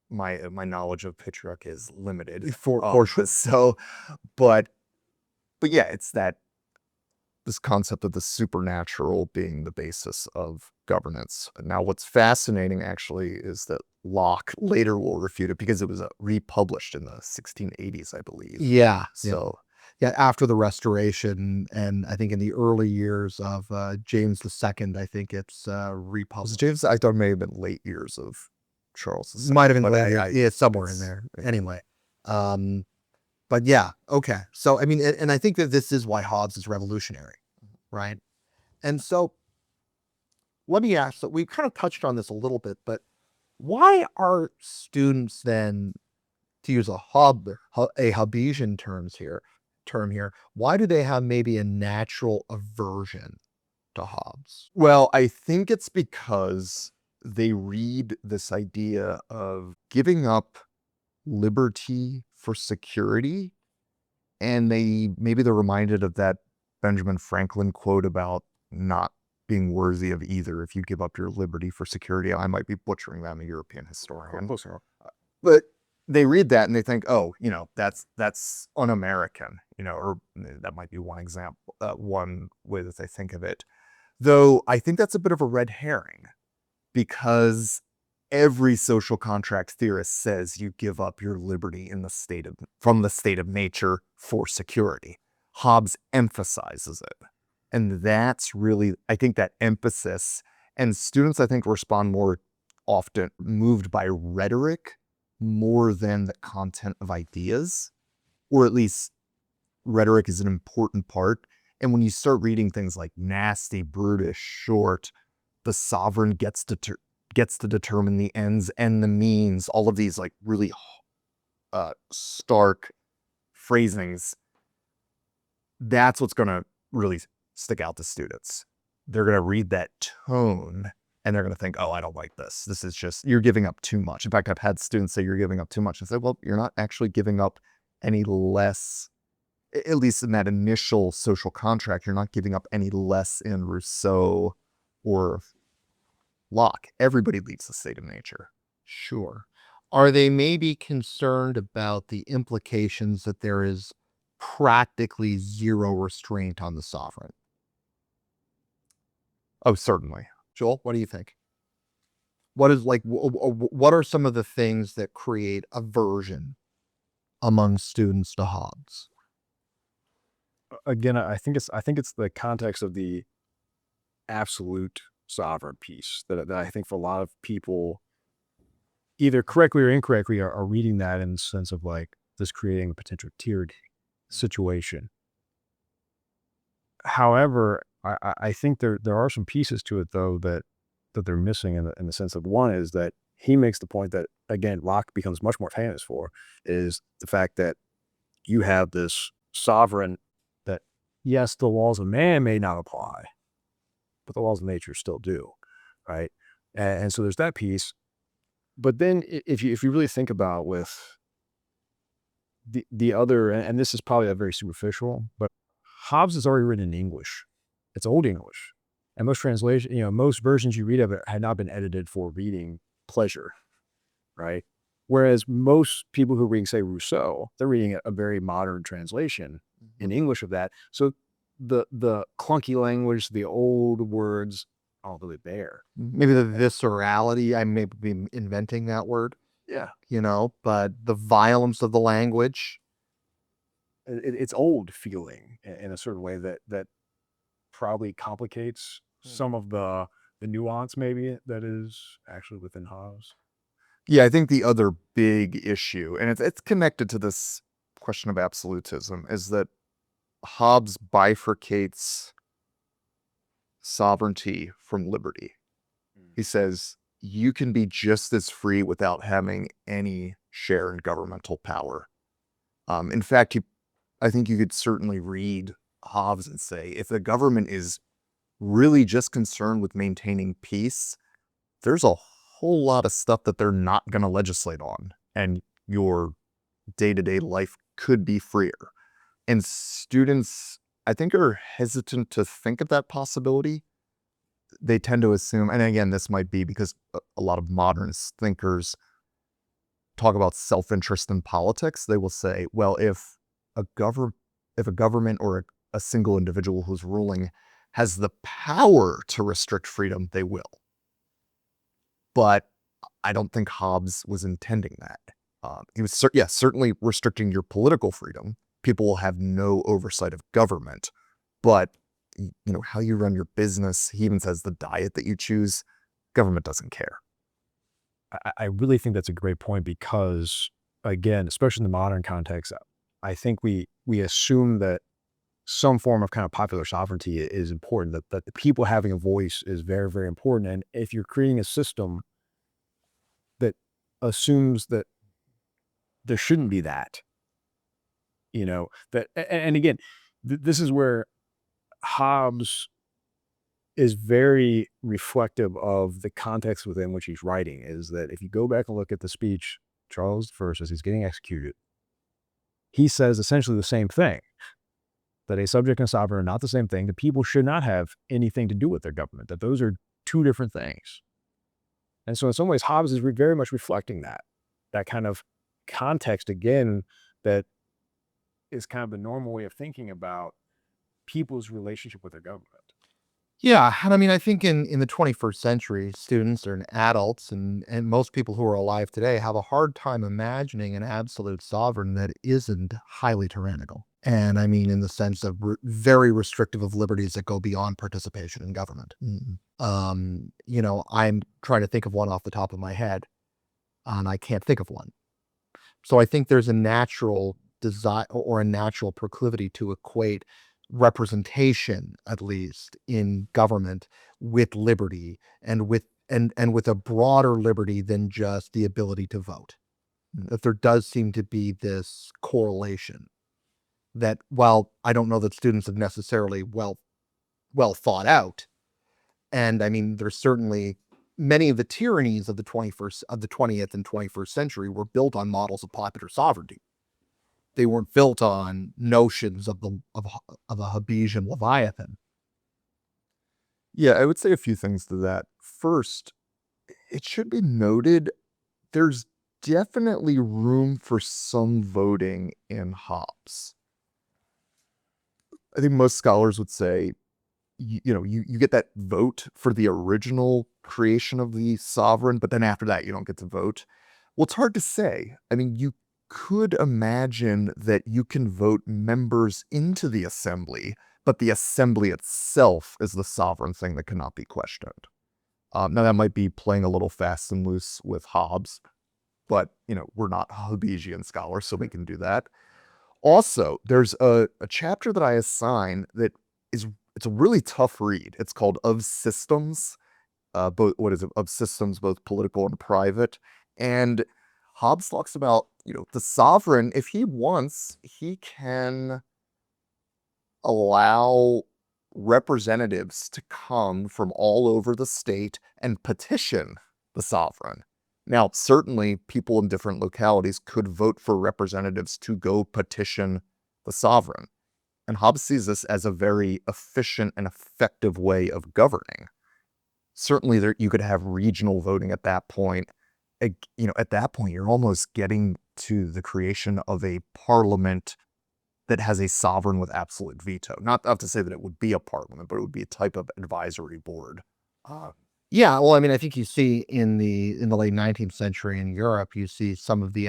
My knowledge of Patriarch is limited for sure. So, but yeah, it's this concept of the supernatural being the basis of governance. Now, what's fascinating actually is that Locke later will refute it because it was republished in the 1680s, I believe. Yeah. So. Yeah, after the Restoration, and I think in the early years of James II, I think it's republished. James, I thought it may have been late years of Charles II. Might have been late, yeah, somewhere in there. Anyway, but yeah, okay. So I mean, and I think that this is why Hobbes is revolutionary, right? And so let me ask. So we kind of touched on this a little bit, but why are students then, to use a Hobbesian term here, why do they have maybe a natural aversion to Hobbes? Well, I think it's because they read this idea of giving up liberty for security. And maybe they're reminded of that Benjamin Franklin quote about not being worthy of either if you give up your liberty for security. I might be butchering that. I'm a European historian. But they read that and they think, oh, that's un-American, or that might be one example, one way that they think of it. Though I think that's a bit of a red herring, because every social contract theorist says you give up your liberty from the state of nature for security. Hobbes emphasizes it. And that's really, I think, that emphasis, and students, I think, respond more often moved by rhetoric more than the content of ideas, or at least rhetoric is an important part. And when you start reading things like nasty, brutish, short, the sovereign gets to determine the ends and the means, all of these like really stark phrasings, that's what's going to really stick out to students. They're going to read that tone and they're going to think, oh, I don't like this. This is just, you're giving up too much. In fact, I've had students say you're giving up too much. I say, well, you're not actually giving up any less, at least in that initial social contract, you're not giving up any less in Rousseau or Locke. Everybody leaves the state of nature. Sure. Are they maybe concerned about the implications that there is practically zero restraint on the sovereign? Oh, certainly. Joel, what do you think? What is like, what are some of the things that create aversion among students to Hobbes? Again, I think it's the context of the absolute sovereign piece that I think for a lot of people, either correctly or incorrectly, are reading that in the sense of like this creating a potential tiered situation. However, I think there are some pieces to it though that they're missing in the sense of, one is that he makes the point that, again, Locke becomes much more famous for, is the fact that you have this sovereign that, yes, the laws of man may not apply, but the laws of nature still do, right? And so there's that piece. But then if you really think about with the other, and this is probably a very superficial, but Hobbes is already written in English. It's Old English. And most most versions you read of it had not been edited for reading pleasure, right? Whereas most people who are reading, say, Rousseau, they're reading a very modern translation in English of that. So the clunky language, the old words aren't really there. Maybe the viscerality, I may be inventing that word, Yeah. but the violence of the language. It's old feeling in a certain way that probably complicates some of the nuance maybe that is actually within Hobbes. Yeah, I think the other big issue, and it's connected to this question of absolutism, is that Hobbes bifurcates sovereignty from liberty. He says you can be just as free without having any share in governmental power. In fact, I think you could certainly read Hobbes and say, if the government is really just concerned with maintaining peace, there's a whole lot of stuff that they're not going to legislate on, and your day-to-day life could be freer. And students, I think, are hesitant to think of that possibility. They tend to assume, and again, this might be because a lot of modernist thinkers talk about self-interest in politics. They will say, well, if a government or a single individual who's ruling has the power to restrict freedom, they will. But I don't think Hobbes was intending that. He was certainly restricting your political freedom. People will have no oversight of government, but how you run your business, he even says the diet that you choose, government doesn't care. I really think that's a great point because, again, especially in the modern context, I think we assume that some form of kind of popular sovereignty is important, that the people having a voice is very, very important. And if you're creating a system that assumes that there shouldn't be that, and again, this is where Hobbes is very reflective of the context within which he's writing, is that if you go back and look at the speech Charles I, as he's getting executed, he says essentially the same thing, that a subject and a sovereign are not the same thing. The people should not have anything to do with their government, that those are two different things. And so in some ways, Hobbes is very much reflecting that kind of context again, that is kind of the normal way of thinking about people's relationship with their government. Yeah, and I mean, I think in the 21st century, students and adults and most people who are alive today have a hard time imagining an absolute sovereign that isn't highly tyrannical. And I mean, in the sense of very restrictive of liberties that go beyond participation in government. I'm trying to think of one off the top of my head, and I can't think of one. So I think there's a natural desire or a natural proclivity to equate representation, at least in government, with liberty and with a broader liberty than just the ability to vote. That there does seem to be this correlation that, while I don't know that students have necessarily well thought out, and I mean, there's certainly many of the tyrannies of the 20th and 21st century were built on models of popular sovereignty. They weren't built on notions of a Hobbesian Leviathan. Yeah, I would say a few things to that. First, it should be noted there's definitely room for some voting in Hobbes. I think most scholars would say, you get that vote for the original creation of the sovereign, but then after that, you don't get to vote. Well, it's hard to say. I mean, you could imagine that you can vote members into the assembly, but the assembly itself is the sovereign thing that cannot be questioned. Now, that might be playing a little fast and loose with Hobbes, but, we're not Hobbesian scholars, so we can do that. Also, there's a chapter that I assign that it's a really tough read. It's called Of Systems, of systems, both political and private. And Hobbes talks about, the sovereign, if he wants, he can allow representatives to come from all over the state and petition the sovereign. Now, certainly people in different localities could vote for representatives to go petition the sovereign. And Hobbes sees this as a very efficient and effective way of governing. Certainly you could have regional voting at that point. At that point, you're almost getting to the creation of a parliament that has a sovereign with absolute veto. Not to say that it would be a parliament, but it would be a type of advisory board. Yeah, well, I mean, I think you see in the late 19th century in Europe, you see some of the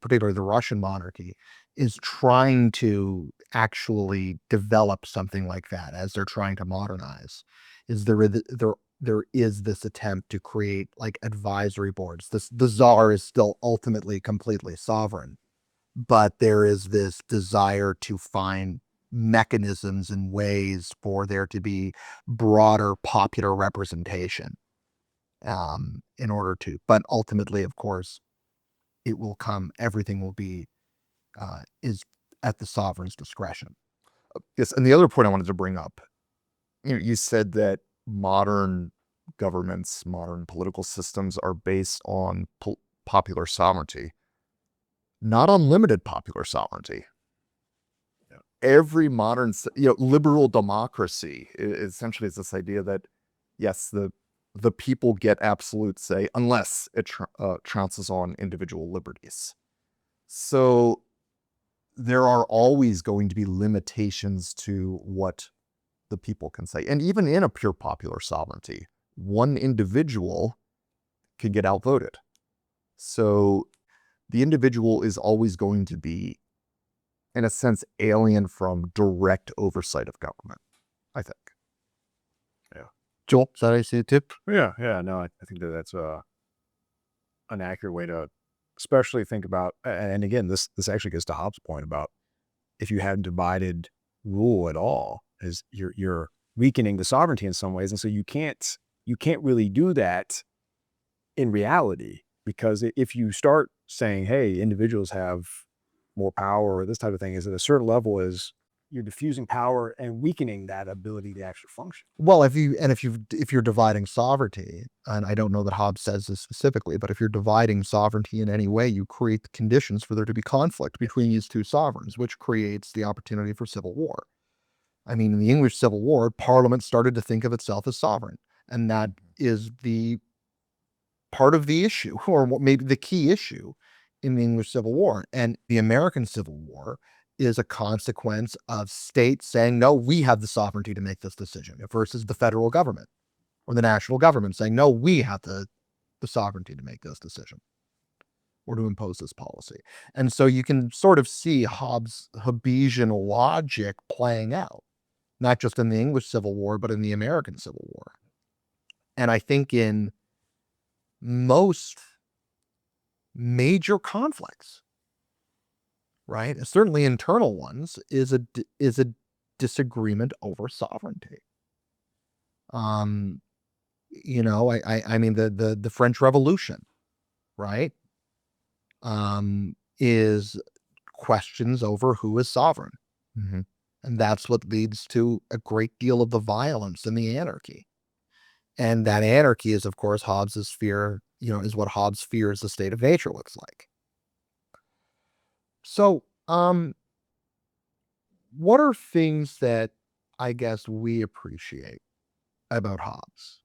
particularly the Russian monarchy is trying to actually develop something like that as they're trying to modernize. There is this attempt to create like advisory boards. The czar is still ultimately completely sovereign, but there is this desire to find mechanisms and ways for there to be broader popular representation, in order to, but ultimately, of course, everything will be, is at the sovereign's discretion. Yes, and the other point I wanted to bring up, you said that modern governments, modern political systems are based on popular sovereignty, not unlimited popular sovereignty. Every modern, liberal democracy essentially is this idea that, yes, the people get absolute say unless it trounces on individual liberties. So there are always going to be limitations to what the people can say. And even in a pure popular sovereignty, one individual can get outvoted. So the individual is always going to be, in a sense, alien from direct oversight of government, I think. Yeah. Joel, is that how you see it too? Yeah. No, I think that's an accurate way to especially think about, and again, this actually gets to Hobbes' point about if you have divided rule at all, is you're weakening the sovereignty in some ways. And so you can't really do that in reality, because if you start saying, hey, individuals have more power or this type of thing, is at a certain level is you're diffusing power and weakening that ability to actually function. Well, if you're dividing sovereignty, and I don't know that Hobbes says this specifically, but if you're dividing sovereignty in any way, you create the conditions for there to be conflict between these two sovereigns, which creates the opportunity for civil war. I mean, in the English Civil War, Parliament started to think of itself as sovereign, and that is the part of the issue, or maybe the key issue in the English Civil War. And the American Civil War is a consequence of states saying, no, we have the sovereignty to make this decision, versus the federal government or the national government saying, no, we have the sovereignty to make this decision or to impose this policy. And so you can sort of see Hobbes' Hobbesian logic playing out, not just in the English Civil War, but in the American Civil War. And I think in most major conflicts, right, certainly internal ones, is a disagreement over sovereignty. You know, I mean the French Revolution, right, is questions over who is sovereign. Mm-hmm. And that's what leads to a great deal of the violence and the anarchy. And that anarchy is, of course, Hobbes's fear, you know, is what Hobbes fears the state of nature looks like. So, what are things that I guess we appreciate about Hobbes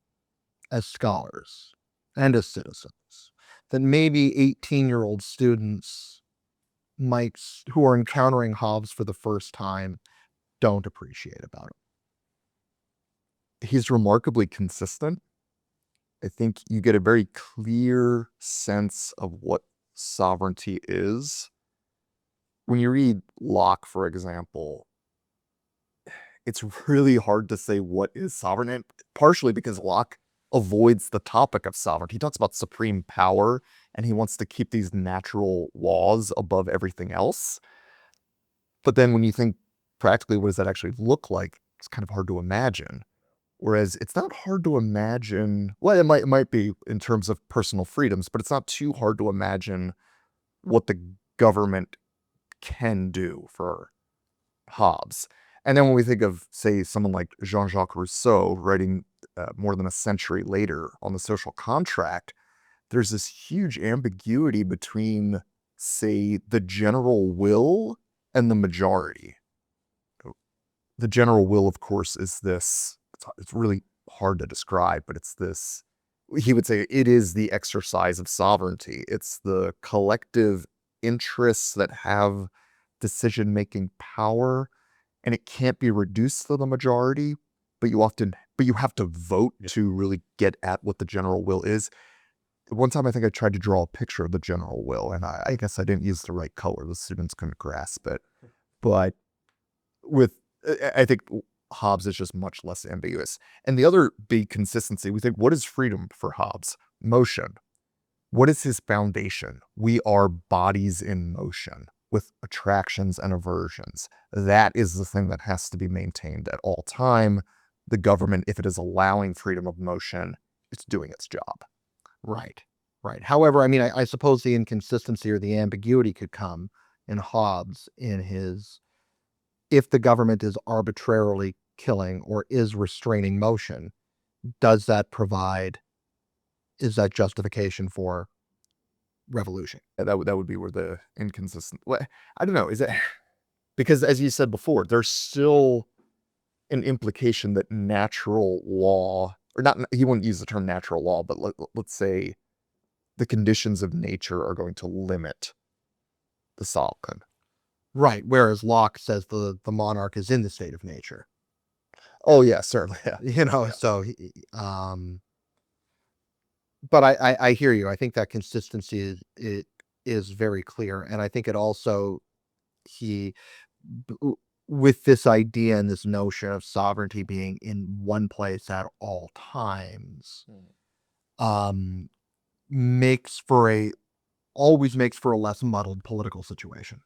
as scholars and as citizens that maybe 18-year-old students might, who are encountering Hobbes for the first time, don't appreciate about him? He's remarkably consistent. I think you get a very clear sense of what sovereignty is. When you read Locke, for example, it's really hard to say what is sovereign, and partially because Locke avoids the topic of sovereignty. He talks about supreme power, and he wants to keep these natural laws above everything else. But then when you think practically, what does that actually look like? It's kind of hard to imagine. Whereas it's not hard to imagine, well, it might be in terms of personal freedoms, but it's not too hard to imagine what the government can do for Hobbes. And then when we think of, say, someone like Jean-Jacques Rousseau writing more than a century later on the social contract, there's this huge ambiguity between, say, the general will and the majority. The general will, of course, is this, it's really hard to describe, but it's this, he would say it is the exercise of sovereignty. It's the collective interests that have decision-making power, and it can't be reduced to the majority, but you have to vote to really get at what the general will is. One time I think I tried to draw a picture of the general will, and I guess I didn't use the right color. The students couldn't grasp it. But I think Hobbes is just much less ambiguous. And the other big consistency, we think, what is freedom for Hobbes? Motion. What is his foundation? We are bodies in motion with attractions and aversions. That is the thing that has to be maintained at all time. The government, if it is allowing freedom of motion, it's doing its job. Right. However, I mean, I suppose the inconsistency or the ambiguity could come in Hobbes in his, if the government is arbitrarily killing or is restraining motion, is that justification for revolution? That would be where the inconsistent, I don't know, is it, because as you said before, there's still an implication that natural law, or not, he wouldn't use the term natural law, but let's say the conditions of nature are going to limit the sovereign. Right, whereas Locke says the monarch is in the state of nature. Oh yeah, certainly. Yeah. You know, so but I hear you. I think that consistency is very clear, and I think it also, with this idea and this notion of sovereignty being in one place at all times, always makes for a less muddled political situation.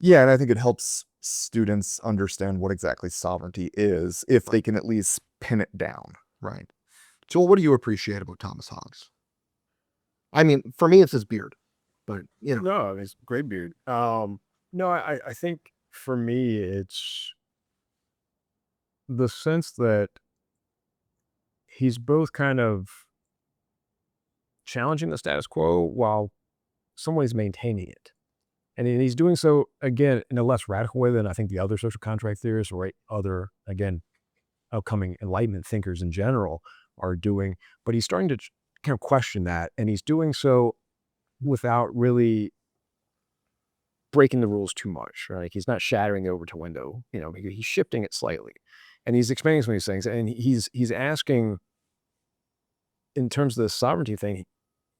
Yeah, and I think it helps students understand what exactly sovereignty is, if they can at least pin it down. Right. Joel, what do you appreciate about Thomas Hobbes? I mean, for me, it's his beard, but you know. No, it's a great beard. No, I think for me, it's the sense that he's both kind of challenging the status quo while some ways maintaining it. And he's doing so, again, in a less radical way than I think the other social contract theorists or other, again, upcoming Enlightenment thinkers in general are doing. But he's starting to kind of question that. And he's doing so without really breaking the rules too much, right? He's not shattering the Overton window, he's shifting it slightly. And he's expanding some of these things. And he's asking, in terms of the sovereignty thing,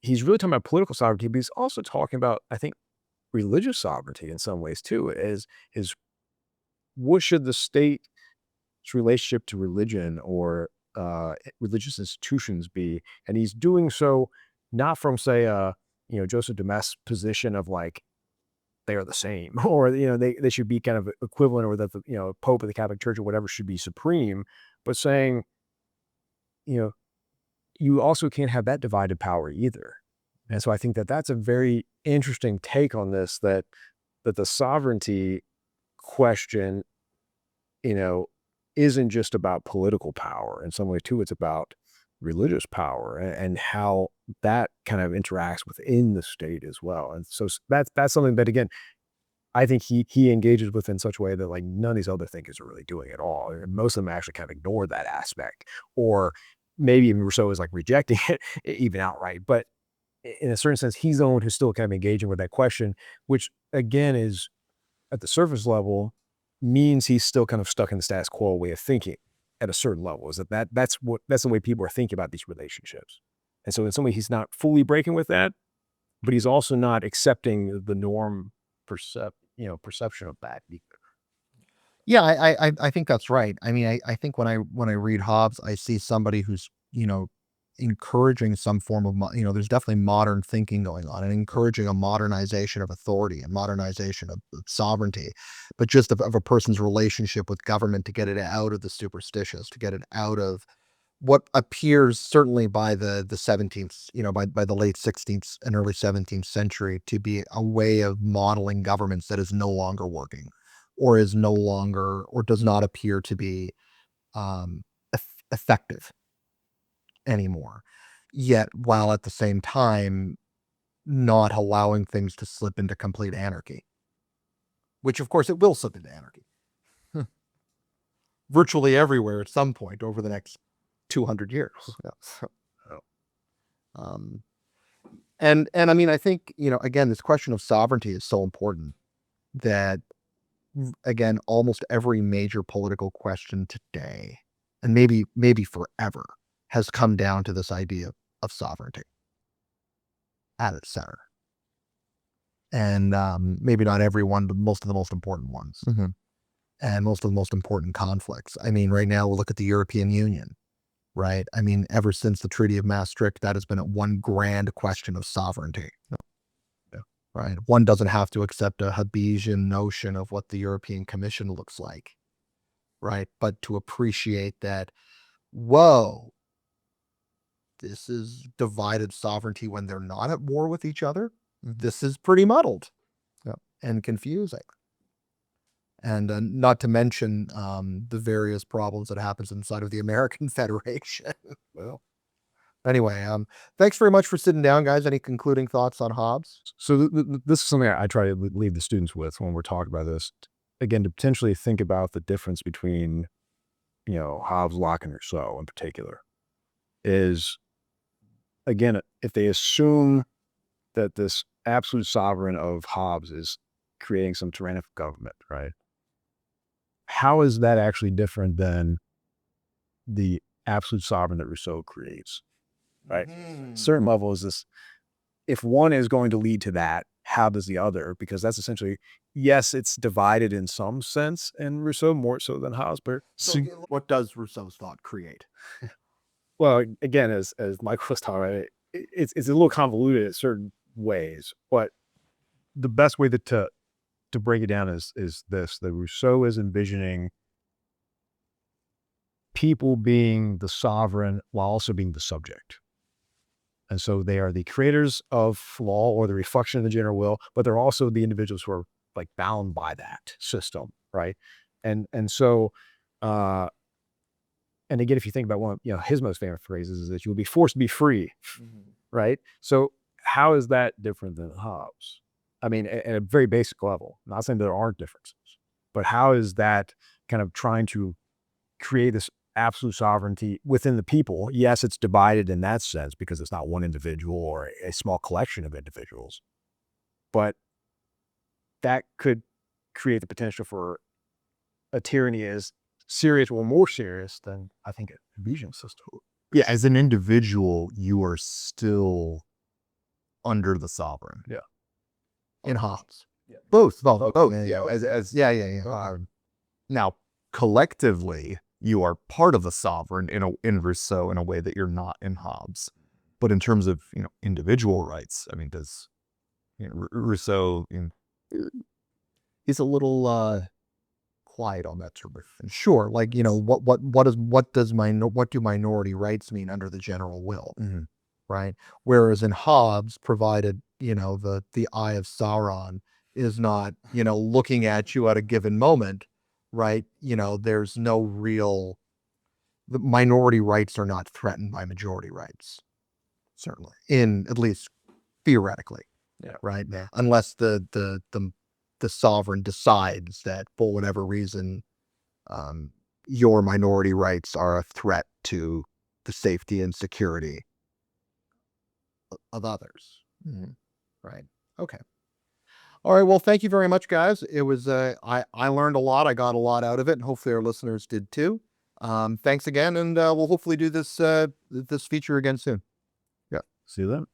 he's really talking about political sovereignty, but he's also talking about, I think, religious sovereignty in some ways too, is what should the state's relationship to religion or religious institutions be? And he's doing so not from, say, Joseph de Maistre's position of like they are the same, or they should be kind of equivalent, or that the Pope of the Catholic Church or whatever should be supreme, but saying, you also can't have that divided power either. And so I think that that's a very interesting take on this, that the sovereignty question, isn't just about political power. In some way too, it's about religious power and how that kind of interacts within the state as well. And so that's something that, again, I think he engages with in such a way that like none of these other thinkers are really doing at all. And most of them actually kind of ignore that aspect, or maybe even Rousseau is like rejecting it even outright. But in a certain sense, he's the one who's still kind of engaging with that question, which again is at the surface level means he's still kind of stuck in the status quo way of thinking at a certain level. Is that's the way people are thinking about these relationships. And so in some way he's not fully breaking with that, but he's also not accepting the norm perception of that. Yeah, I think that's right. I mean, I think when I read Hobbes, I see somebody who's, encouraging some form of, there's definitely modern thinking going on and encouraging a modernization of authority and modernization of sovereignty, but just of a person's relationship with government to get it out of the superstitious, to get it out of what appears certainly by the 17th, by the late 16th and early 17th century to be a way of modeling governments that is no longer working, or is no longer, or does not appear to be effective anymore. Yet, while at the same time not allowing things to slip into complete anarchy, which of course it will slip into anarchy virtually everywhere at some point over the next 200 years. Yeah. And I mean, I think, again, this question of sovereignty is so important that, again, almost every major political question today, and maybe forever, has come down to this idea of sovereignty at its center. And maybe not every one, but most of the most important ones. Mm-hmm. And most of the most important conflicts. I mean, right now, we'll look at the European Union, right? I mean, ever since the Treaty of Maastricht, that has been one grand question of sovereignty. Yeah. Right? One doesn't have to accept a Hobbesian notion of what the European Commission looks like, right? But to appreciate that, whoa, this is divided sovereignty when they're not at war with each other. This is pretty muddled, yeah, and confusing. And not to mention the various problems that happens inside of the American Federation. Well, anyway, thanks very much for sitting down, guys. Any concluding thoughts on Hobbes? So this is something I try to leave the students with when we're talking about this. Again, to potentially think about the difference between, Hobbes, Locke, and Rousseau in particular, is, again, if they assume that this absolute sovereign of Hobbes is creating some tyrannical government, right? How is that actually different than the absolute sovereign that Rousseau creates, right? Certain level is this, if one is going to lead to that, how does the other? Because that's essentially, yes, it's divided in some sense in Rousseau, more so than Hobbes. But So what does Rousseau's thought create? well, again, as Michael was talking about, it's a little convoluted in certain ways, but the best way to break it down is this: that Rousseau is envisioning people being the sovereign while also being the subject. And so they are the creators of law or the reflection of the general will, but they're also the individuals who are like bound by that system, right? And so, and again, if you think about one, his most famous phrases is that you will be forced to be free, right? So how is that different than Hobbes? I mean, at a very basic level, I'm not saying there aren't differences, but how is that kind of trying to create this absolute sovereignty within the people? Yes, it's divided in that sense because it's not one individual or a small collection of individuals, but that could create the potential for a tyranny as serious or more serious than I think a division system. Yeah, as an individual, you are still under the sovereign. Yeah. In Hobbes. Both. Yeah. Now, collectively, you are part of the sovereign in Rousseau in a way that you're not in Hobbes. But in terms of individual rights, I mean, does Rousseau is a little quiet on that sort of thing. Sure. Like, what do minority rights mean under the general will? Right. Whereas in Hobbes, provided, the eye of Sauron is not, looking at you at a given moment, right? There's no real, the minority rights are not threatened by majority rights, certainly, in at least theoretically. Yeah. Right. Yeah. Unless the sovereign decides that for whatever reason, your minority rights are a threat to the safety and security of others. Right. Okay. All right. Well, thank you very much, guys. It was, I learned a lot. I got a lot out of it, and hopefully our listeners did too. Thanks again. And we'll hopefully do this feature again soon. See you then.